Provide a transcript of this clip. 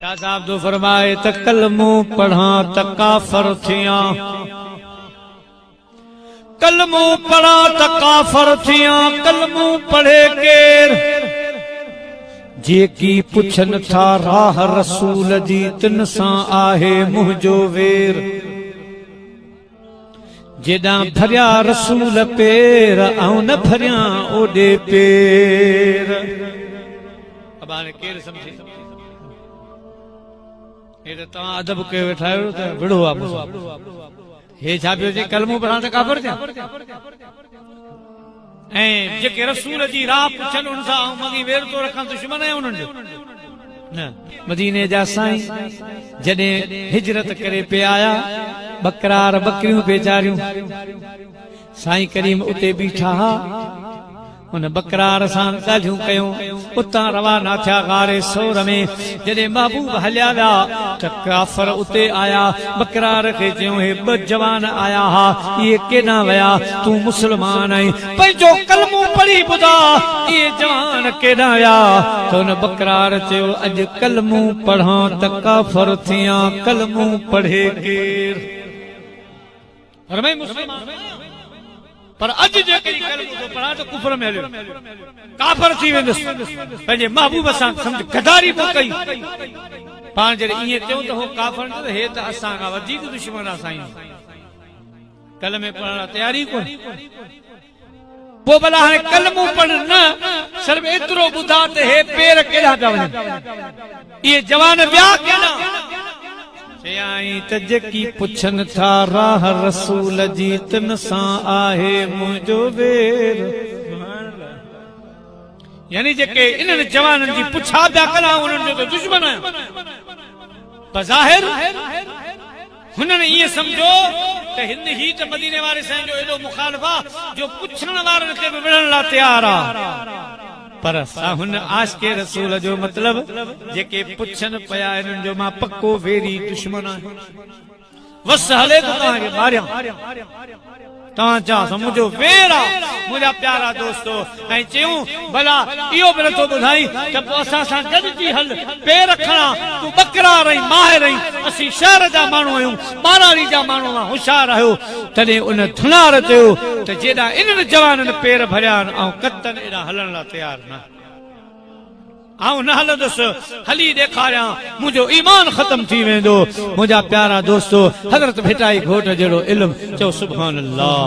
शाह साहब तो फरमाए त कलमो पढ़ा त काफर थिया, कलमो पढ़ा त काफर थिया, कलमो पढ़े केर जेकी पुछन था राह रसूल जी तिन सां आहे मुंहिंजो वेर। जेॾां भरिया रसूल पेर ऐं न भरिया ओॾे पेर। अब हाणे केरु सम्झे? हे त तव्हां अदब कयो वेठा आहियो त विड़ो आहे। हे छा पियो चए? कलमो पढ़ा त काफ़िर थिया। ऐं जेके रसूल जी राह पुछनि उन सां मगी वेर थो रखां दुश्मन आहियां उन्हनि जो न। मदीने जा साईं जॾहिं हिजरत करे पे आया, बकरार बकरियूं बेचारियूं, साईं करीम उते बीठा हा। उन बकरार सां ॻाल्हियूं कयूं, उतां रवाना थिया गारे सौर में। जॾहिं महबूब हलिया विया त काफ़र उते आया। बकरार खे चयूं, हे ॿ जवान आया हा, इहे केॾां विया? तूं मुस्लमान आहीं, पंहिंजो कलमो पढ़ी ॿुधा, इहे जवान केॾां विया? त हुन बकरार चयो, अॼु कलमो पढ़ां त काफ़र थियां, कलमो पढ़े केर? पर अॼु जेकॾहिं कलमो थो पढ़ा त कुफर में हलियो, काफ़िर थी वेंदुसि। पंहिंजे महबूब सां सम्झ गदारी पोइ कई। पाण जॾहिं ईअं चयूं त हो काफ़िर न, हे त असां खां वधीक दुश्मन आहे साईं। कलमे पढ़ण लाइ तयारी कोन्हे। पोइ भला हाणे कलमो पढ़ न, सिर्फ़ एतिरो ॿुधा त हे पेर केॾां पिया वञनि, इहे जवान विया केॾां? चयाईं त जेकी पुछनि था राह रसूल जी तिन सां आहे मुंहिंजो वेर। यानी जेके इन्हनि जवाननि जी पुछा पिया कनि उन्हनि जो त दुश्मन आहियां। बज़ाहिर हुननि ईअं सम्झो त हिन ही त मदीने वारे साईं जो एॾो मुखालिफ़ आहे जो पुछण वारनि खे बि विढ़ण लाइ तयार आहे। पर हुन आशिक़े रसूल जो मतलब जेके पुछनि पिया इन्हनि जो मां पक्को वेरी दुश्मन आहियां। वस हले त तव्हांखे मारियां, तव्हां चओ मुंहिंजो वेर आहे, मुंहिंजा प्यारा दोस्तो। ऐं चयूं भला इहो बि नथो ॿुधाई त पोइ असां सां गॾिजी हल, पेर रखणा, तूं बकरार आहीं, माहिर आहीं, असीं शहर जा माण्हू आहियूं, मारारी जा माण्हू आहियूं, होशियार आहियो। तॾहिं उन धुनार चयो त जेॾा इन्हनि जवाननि पेर भरिया आहिनि ऐं कतनि एॾा हलण लाइ तयार न, आऊं न हलंदुसि, हली ॾेखारियां, मुंहिंजो ईमान ख़तम थी वेंदो। मुंहिंजा प्यारा दोस्तो, हज़रत भिटाई घोट जहिड़ो इल्मु, चओ सुभान अल्लाह।